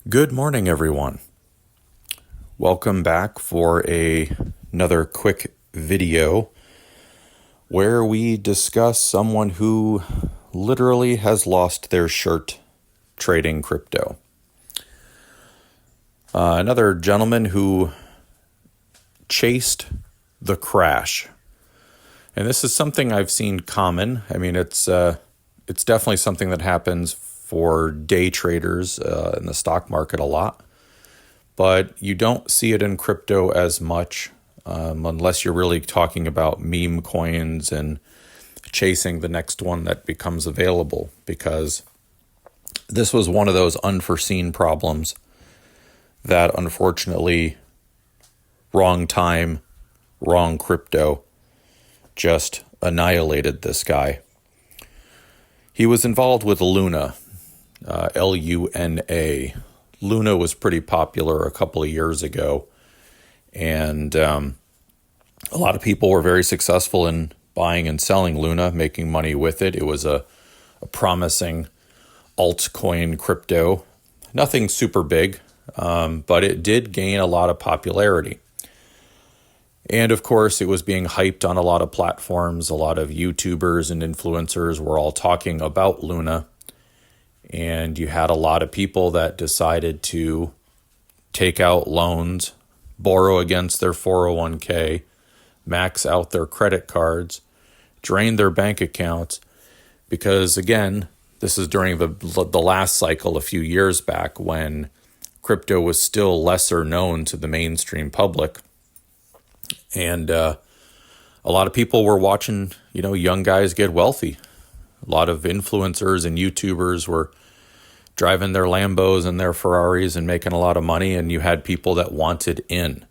Good morning, everyone. Welcome back for another quick video where we discuss someone who literally has lost their shirt trading crypto. Another gentleman who chased the crash. And this is something I've seen common. I mean, it's definitely something that happens for day traders in the stock market a lot, but you don't see it in crypto as much unless you're really talking about meme coins and chasing the next one that becomes available, because this was one of those unforeseen problems that unfortunately wrong time, wrong crypto just annihilated this guy. He was involved with Luna. Luna. Luna was pretty popular a couple of years ago, and a lot of people were very successful in buying and selling Luna, making money with it. It was a promising altcoin crypto. Nothing super big, but it did gain a lot of popularity. And of course, it was being hyped on a lot of platforms. A lot of YouTubers and influencers were all talking about Luna. And you had a lot of people that decided to take out loans, borrow against their 401k, max out their credit cards, drain their bank accounts. Because again, this is during the last cycle a few years back when crypto was still lesser known to the mainstream public. And a lot of people were watching, young guys get wealthy. A lot of influencers and YouTubers were driving their Lambos and their Ferraris and making a lot of money, and you had people that wanted in.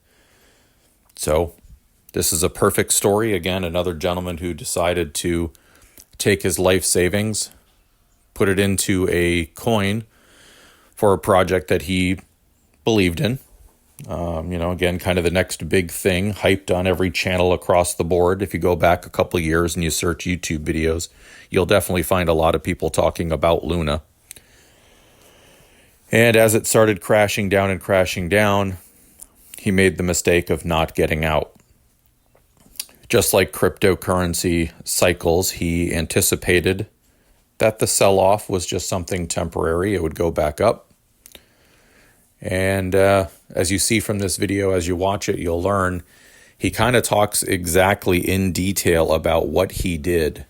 So this is a perfect story. Again, another gentleman who decided to take his life savings, put it into a coin for a project that he believed in. Again, kind of the next big thing, hyped on every channel across the board. If you go back a couple of years and you search YouTube videos, you'll definitely find a lot of people talking about Luna. And as it started crashing down, he made the mistake of not getting out. Just like cryptocurrency cycles, he anticipated that the sell-off was just something temporary. It would go back up. And as you see from this video, as you watch it, you'll learn he kind of talks exactly in detail about what he did.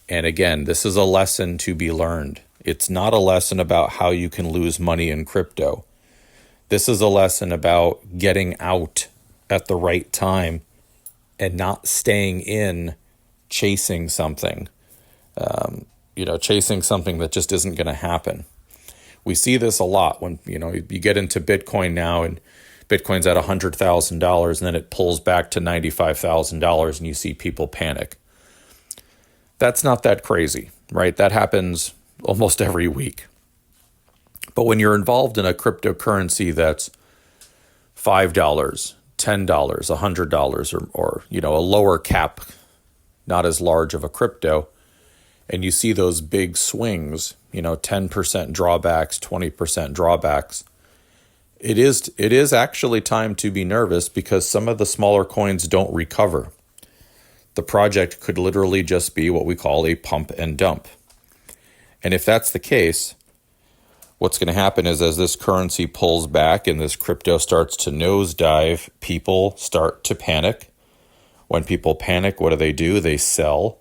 And again, this is a lesson to be learned. It's not a lesson about how you can lose money in crypto. This is a lesson about getting out at the right time and not staying in chasing something, chasing something that just isn't going to happen. We see this a lot when, you get into Bitcoin now and Bitcoin's at $100,000 and then it pulls back to $95,000 and you see people panic. That's not that crazy, right? That happens almost every week. But when you're involved in a cryptocurrency that's $5, $10, $100 or a lower cap, not as large of a crypto, and you see those big swings, 10% drawbacks, 20% drawbacks, it is actually time to be nervous because some of the smaller coins don't recover. The project could literally just be what we call a pump and dump. And if that's the case, what's going to happen is as this currency pulls back and this crypto starts to nosedive, people start to panic. When people panic, what do? They sell.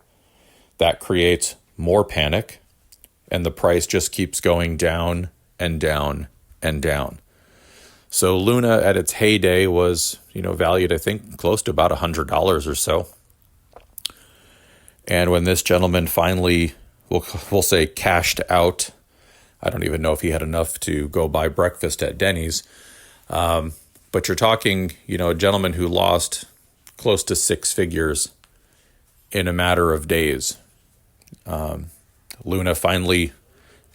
That creates more panic, and the price just keeps going down and down and down. So Luna at its heyday was, valued, I think, close to about $100 or so. And when this gentleman finally, we'll say, cashed out, I don't even know if he had enough to go buy breakfast at Denny's, but you're talking, a gentleman who lost close to six figures in a matter of days. Luna finally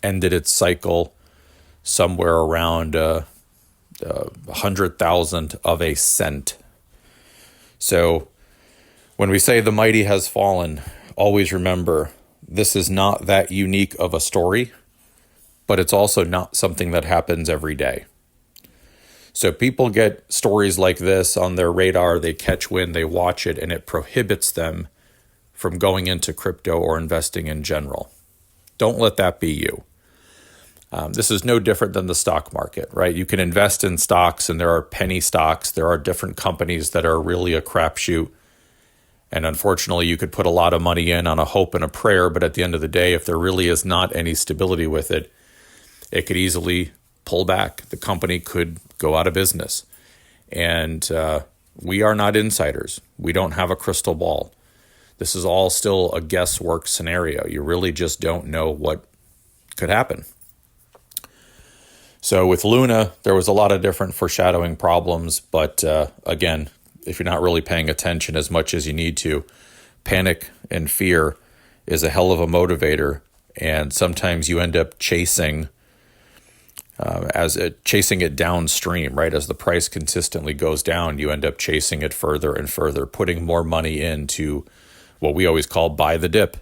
ended its cycle somewhere around 100,000 of a cent. So when we say the mighty has fallen, always remember this is not that unique of a story. but it's also not something that happens every day. So people get stories like this on their radar, they catch wind, they watch it, and it prohibits them from going into crypto or investing in general. Don't let that be you. This is no different than the stock market, right? You can invest in stocks, and there are penny stocks. There are different companies that are really a crapshoot. And unfortunately, you could put a lot of money in on a hope and a prayer, but at the end of the day, if there really is not any stability with it, it could easily pull back. The company could go out of business. And we are not insiders. We don't have a crystal ball. This is all still a guesswork scenario. You really just don't know what could happen. So with Luna, there was a lot of different foreshadowing problems, but again, if you're not really paying attention as much as you need to, panic and fear is a hell of a motivator, and sometimes you end up chasing it downstream, right? As the price consistently goes down, you end up chasing it further and further, putting more money into what we always call buy the dip.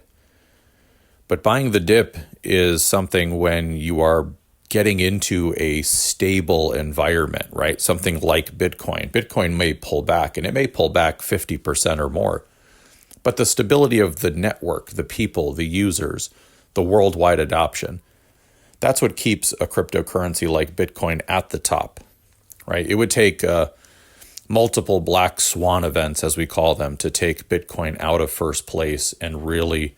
But buying the dip is something when you are getting into a stable environment, right? Something like Bitcoin. Bitcoin may pull back, and it may pull back 50% or more. But the stability of the network, the people, the users, the worldwide adoption, that's what keeps a cryptocurrency like Bitcoin at the top, right? It would take multiple black swan events, as we call them, to take Bitcoin out of first place and really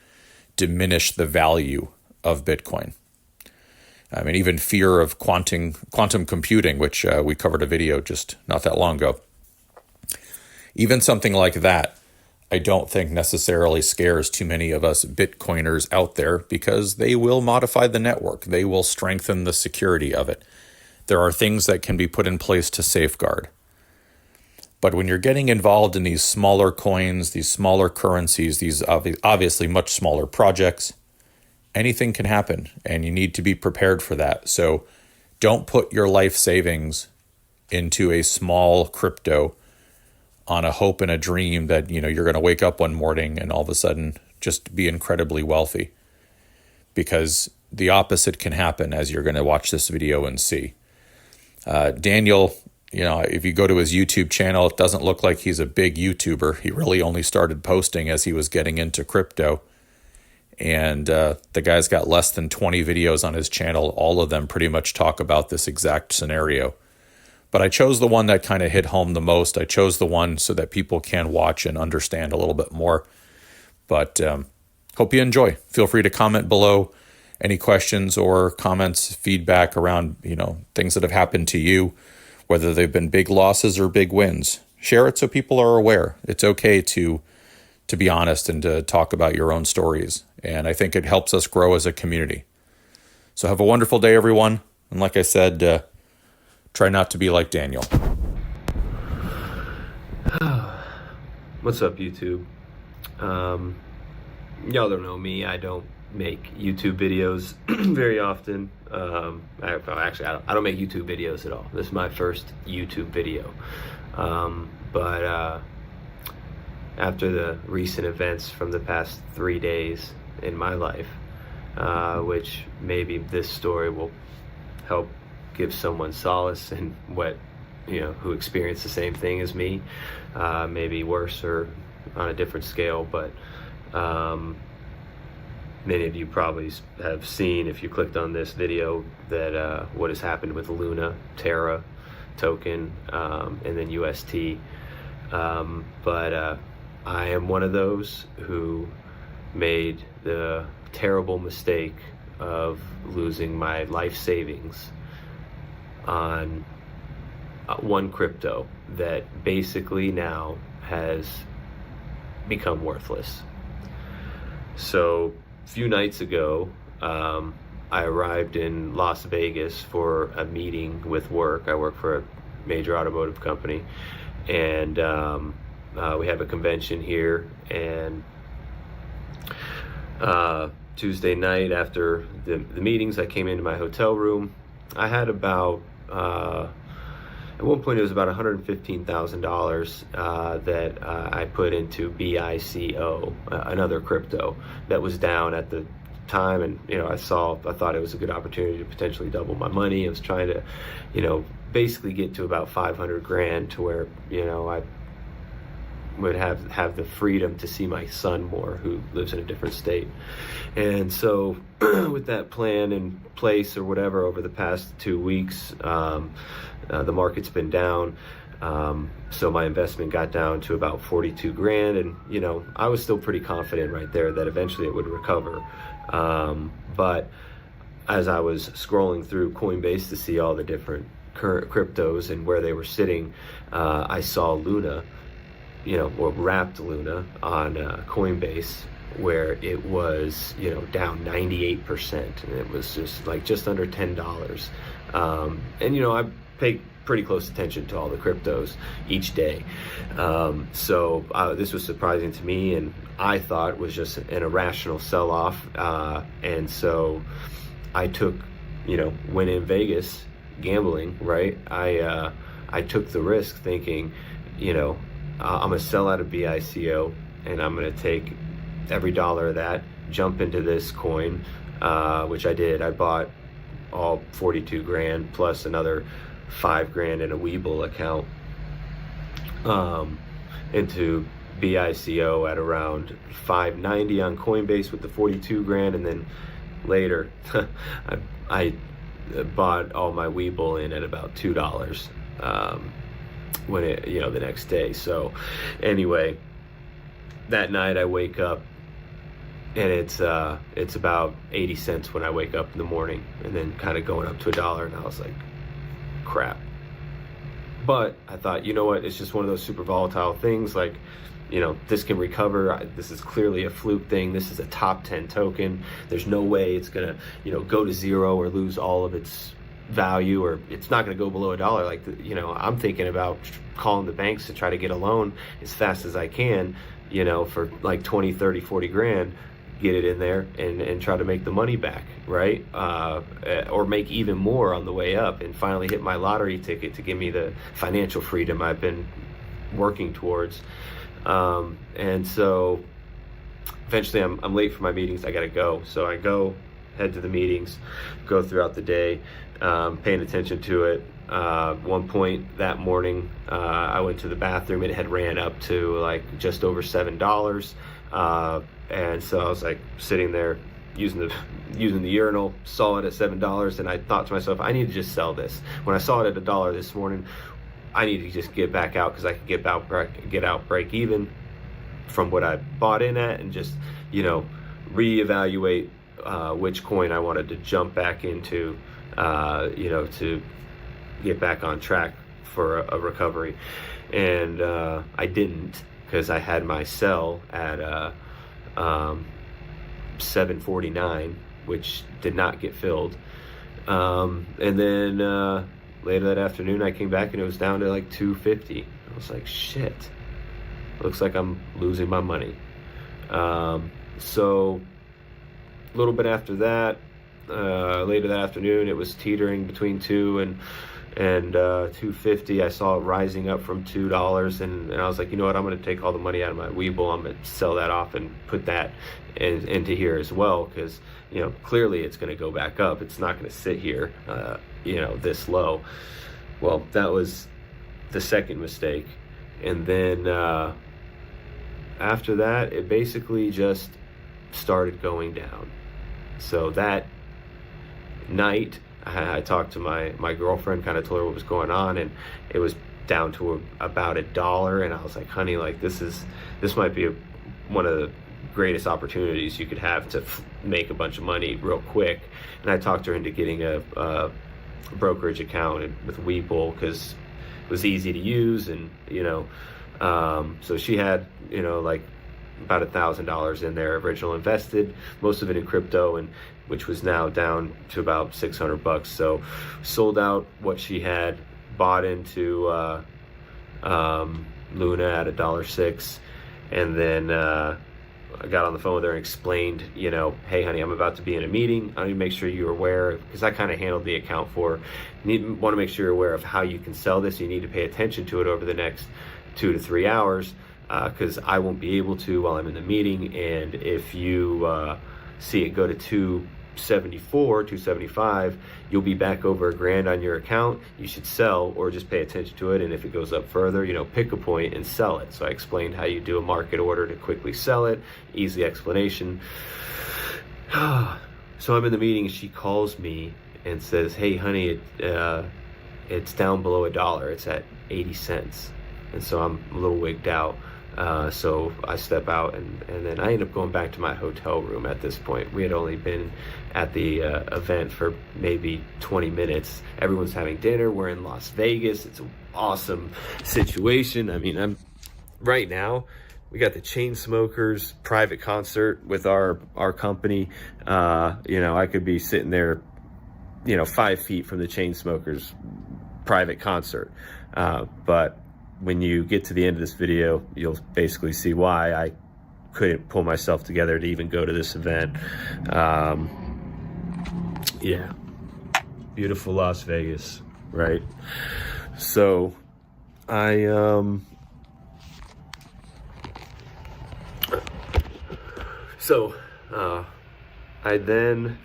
diminish the value of Bitcoin. I mean, even fear of quantum computing, which we covered a video just not that long ago. Even something like that, I don't think necessarily scares too many of us Bitcoiners out there, because they will modify the network. They will strengthen the security of it. There are things that can be put in place to safeguard. But when you're getting involved in these smaller coins, these smaller currencies, these obviously much smaller projects, anything can happen, and you need to be prepared for that. So don't put your life savings into a small crypto on a hope and a dream that, you're going to wake up one morning and all of a sudden just be incredibly wealthy, because the opposite can happen, as you're going to watch this video and see. Daniel, if you go to his YouTube channel, it doesn't look like he's a big YouTuber. He really only started posting as he was getting into crypto. And the guy's got less than 20 videos on his channel. All of them pretty much talk about this exact scenario. But I chose the one that kind of hit home the most. I chose the one so that people can watch and understand a little bit more. But hope you enjoy. Feel free to comment below any questions or comments, feedback around, things that have happened to you, whether they've been big losses or big wins. Share it so people are aware. It's okay to be honest and to talk about your own stories. And I think it helps us grow as a community. So have a wonderful day, everyone. And like I said, try not to be like Daniel. What's up, YouTube? Y'all don't know me. I don't make YouTube videos very often. Actually, I don't make YouTube videos at all. This is my first YouTube video. But after the recent events from the past 3 days in my life, which maybe this story will help give someone solace in who experienced the same thing as me, maybe worse or on a different scale. But many of you probably have seen, if you clicked on this video, that what has happened with Luna, Terra token, and then UST. But I am one of those who made the terrible mistake of losing my life savings on one crypto that basically now has become worthless. So a few nights ago, I arrived in Las Vegas for a meeting with work. I work for a major automotive company, and we have a convention here. And Tuesday night after the meetings, I came into my hotel room. I had about at one point it was about $115,000 that I put into BICO, another crypto that was down at the time, and I thought it was a good opportunity to potentially double my money. I was trying to basically get to about 500 grand to where I would have the freedom to see my son more, who lives in a different state. And so with that plan in place or whatever, over the past 2 weeks, the market's been down. So my investment got down to about 42 grand, and I was still pretty confident right there that eventually it would recover. But as I was scrolling through Coinbase to see all the different current cryptos and where they were sitting, I saw Luna, or wrapped Luna on Coinbase, where it was down 98%, and it was just under $10. And I pay pretty close attention to all the cryptos each day. So this was surprising to me, and I thought it was just an irrational sell-off. And so I took, when in Vegas gambling, right, I took the risk thinking, I'm going to sell out of BICO, and I'm going to take every dollar of that, jump into this coin, which I did. I bought all 42 grand plus another 5 grand in a Webull account, into BICO at around 590 on Coinbase with the 42 grand. And then later I bought all my Webull in at about $2, when it, the next day. So anyway, that night I wake up, and it's about 80 cents when I wake up in the morning, and then kind of going up to $1, and I was like, crap. But I thought, what, it's just one of those super volatile things. Like, this can recover. This is clearly a fluke thing. This is a top 10 token. There's no way it's gonna go to zero or lose all of its value, or it's not going to go below $1. Like, I'm thinking about calling the banks to try to get a loan as fast as I can, for like 20, 30, 40 grand, get it in there and try to make the money back, right? Or make even more on the way up, and finally hit my lottery ticket to give me the financial freedom I've been working towards. And so eventually I'm late for my meetings. I got to go. So I head to the meetings, go throughout the day, paying attention to it. One point that morning, I went to the bathroom. It had ran up to like just over $7. And so I was like sitting there using the urinal, saw it at $7, and I thought to myself, I need to just sell this. When I saw it at $1 this morning, I need to just get back out, because I could get out break even from what I bought in at, and just reevaluate which coin I wanted to jump back into, to get back on track for a recovery. And I didn't, because I had my sell at $7.49, which did not get filled. And then later that afternoon, I came back and it was down to like $2.50. I was like, shit, looks like I'm losing my money. So a little bit after that, later that afternoon, it was teetering between $2 and $2.50. I saw it rising up from $2, and I was like, you know what, I'm going to take all the money out of my Webull. I'm going to sell that off and put that into here as well, because clearly it's going to go back up. It's not going to sit here this low. Well, that was the second mistake. And then after that, it basically just started going down. So that night, I talked to my girlfriend, kind of told her what was going on, and it was down to about $1. And I was like, honey, like this might be one of the greatest opportunities you could have to make a bunch of money real quick. And I talked her into getting a brokerage account with Webull, because it was easy to use, and so she had like about $1,000 in there original invested, most of it in crypto, and which was now down to about $600. So sold out what she had, bought into Luna at $1.06, and then I got on the phone with her and explained, hey honey, I'm about to be in a meeting. I need to make sure you're aware, because I kind of handled the account for her. Want to make sure you're aware of how you can sell this. You need to pay attention to it over the next 2 to 3 hours, because I won't be able to while I'm in the meeting. And if you see it go to 274, 275, you'll be back over $1,000 on your account. You should sell or just pay attention to it. And if it goes up further, pick a point and sell it. So I explained how you do a market order to quickly sell it. Easy explanation. So I'm in the meeting. She calls me and says, "Hey, honey, it's down below $1. It's at 80 cents." And so I'm a little wigged out. So I step out and then I end up going back to my hotel room at this point. We had only been at the event for maybe 20 minutes. Everyone's having dinner. We're in Las Vegas. It's an awesome situation. I mean, right now, we got the Chainsmokers private concert with our company. I could be sitting there, 5 feet from the Chainsmokers private concert. But when you get to the end of this video, you'll basically see why I couldn't pull myself together to even go to this event. Yeah, beautiful Las Vegas, right? So I then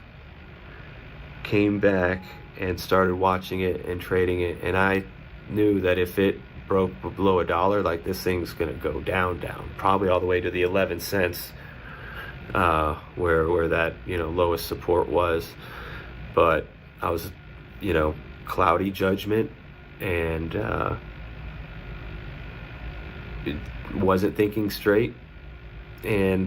came back and started watching it and trading it, and I knew that if it broke below $1, like, this thing's gonna go down, probably all the way to the 11 cents, where that lowest support was. But I was cloudy judgment, and wasn't thinking straight, and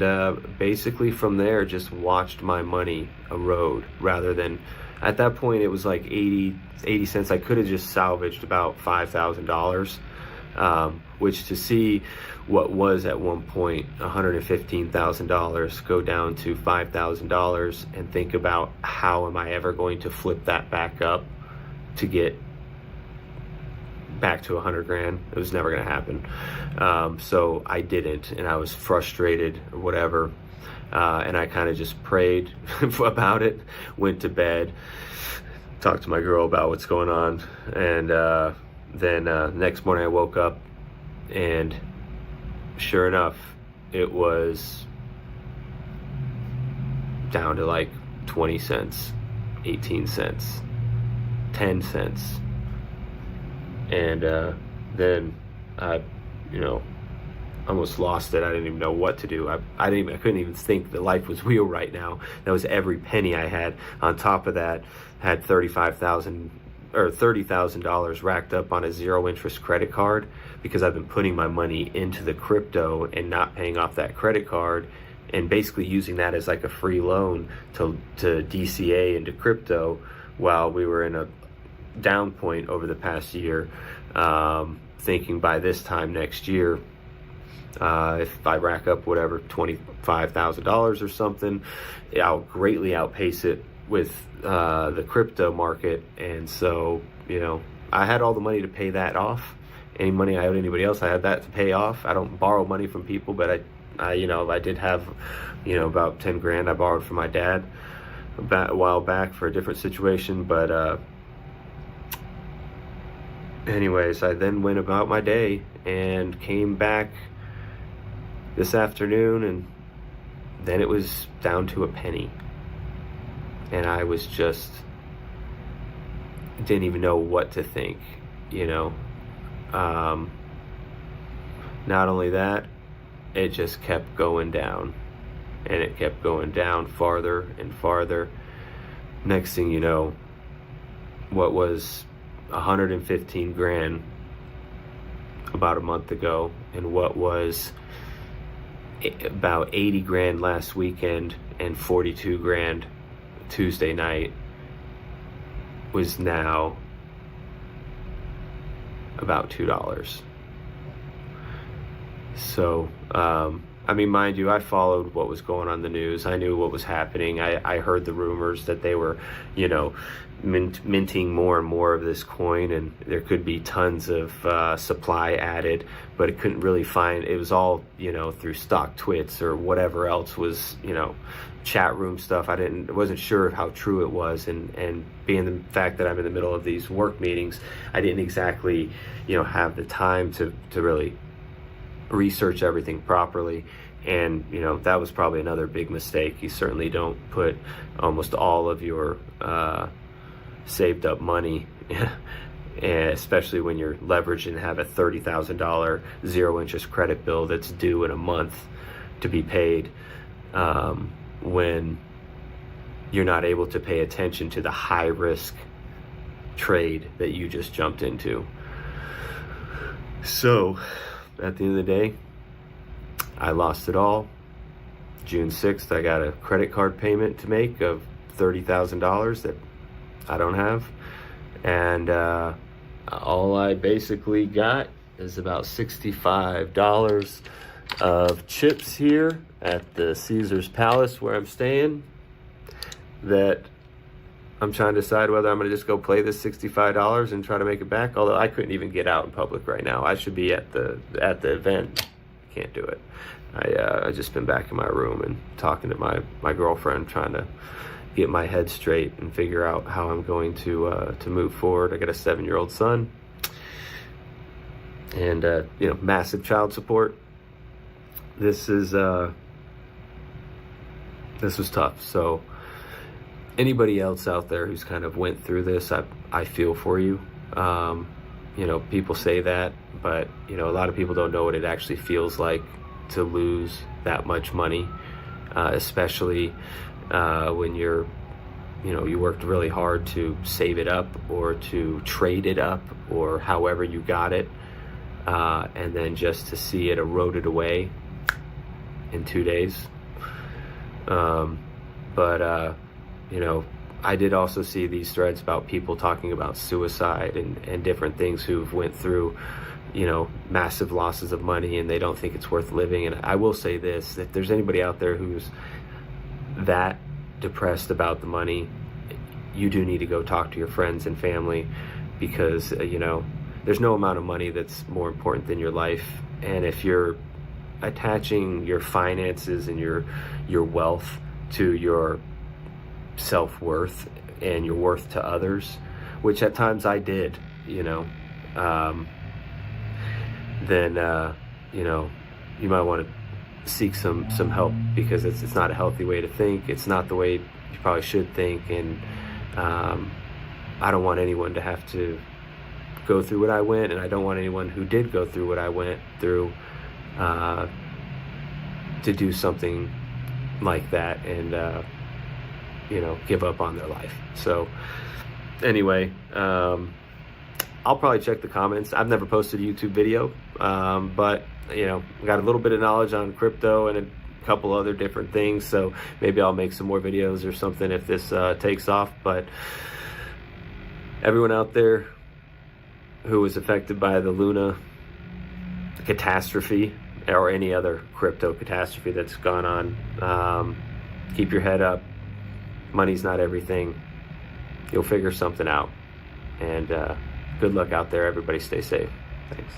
basically from there just watched my money erode. Rather than, at that point it was like 80 cents. I could have just salvaged about $5,000, which, to see what was at one point $115,000 go down to $5,000, and think about how am I ever going to flip that back up to get back to 100 grand. It was never going to happen. So I didn't, and I was frustrated or whatever. And I kind of just prayed about it, went to bed, talked to my girl about what's going on. And then next morning I woke up, and sure enough, it was down to like 20 cents, 18 cents, 10 cents. And then I, almost lost it. I didn't even know what to do. I couldn't even think that life was real right now. That was every penny I had. On top of that, had $30,000 racked up on a zero interest credit card, because I've been putting my money into the crypto and not paying off that credit card, and basically using that as like a free loan to DCA into crypto while we were in a down point over the past year, thinking by this time next year, if I rack up whatever $25,000 or something, I'll greatly outpace it with the crypto market. And so I had all the money to pay that off. Any money I owed anybody else, I had that to pay off. I don't borrow money from people, but I did have about 10 grand I borrowed from my dad a while back for a different situation. But anyways, I then went about my day and came back this afternoon, and then it was down to a penny, and I was just didn't even know what to think. Not only that, it just kept going down, and it kept going down farther and farther. Next thing you know, what was 115 grand about a month ago, and what was about 80 grand last weekend and 42 grand Tuesday night, was now about $2. So mind you, I followed what was going on in the news. I knew what was happening. I heard the rumors that they were minting more and more of this coin, and there could be tons of supply added, but it couldn't really find, it was all through stock twits or whatever else was chat room stuff. I wasn't sure how true it was, and being the fact that I'm in the middle of these work meetings, I didn't exactly have the time to really research everything properly. And, you know, that was probably another big mistake. You certainly don't put almost all of your saved up money, especially when you're leveraged and have a $30,000 zero interest credit bill that's due in a month to be paid, when you're not able to pay attention to the high risk trade that you just jumped into. So at the end of the day, I lost it all. June 6th, I got a credit card payment to make of $30,000 that I don't have. And all I basically got is about $65 of chips here at the Caesar's Palace where I'm staying, that I'm trying to decide whether I'm going to just go play this $65 and try to make it back. Although I couldn't even get out in public right now. I should be at the event. Can't do it. I just been back in my room and talking to my girlfriend, trying to get my head straight and figure out how I'm going to move forward. I got a 7-year-old son, and you know, massive child support. This was tough. So anybody else out there who's kind of went through this, I feel for you. You know, people say that, but you know, a lot of people don't know what it actually feels like to lose that much money, especially when you worked really hard to save it up or to trade it up or however you got it, and then just to see it eroded away in 2 days. But you know, I did also see these threads about people talking about suicide and different things who've went through, you know, massive losses of money and they don't think it's worth living. And I will say this, if there's anybody out there who's that depressed about the money, you do need to go talk to your friends and family, because you know, there's no amount of money that's more important than your life. And if you're attaching your finances and your wealth to your self-worth and your worth to others, which at times I did, you know, then you know, you might want to seek some help, because it's not a healthy way to think. It's not the way you probably should think. And I don't want anyone to have to go through what I went, and I don't want anyone who did go through what I went through to do something like that and you know, give up on their life. So anyway, I'll probably check the comments. I've never posted a YouTube video, but you know, got a little bit of knowledge on crypto and a couple other different things, so maybe I'll make some more videos or something if this takes off. But everyone out there who was affected by the Luna catastrophe or any other crypto catastrophe that's gone on, keep your head up. Money's not everything. You'll figure something out. And good luck out there. Everybody stay safe. Thanks.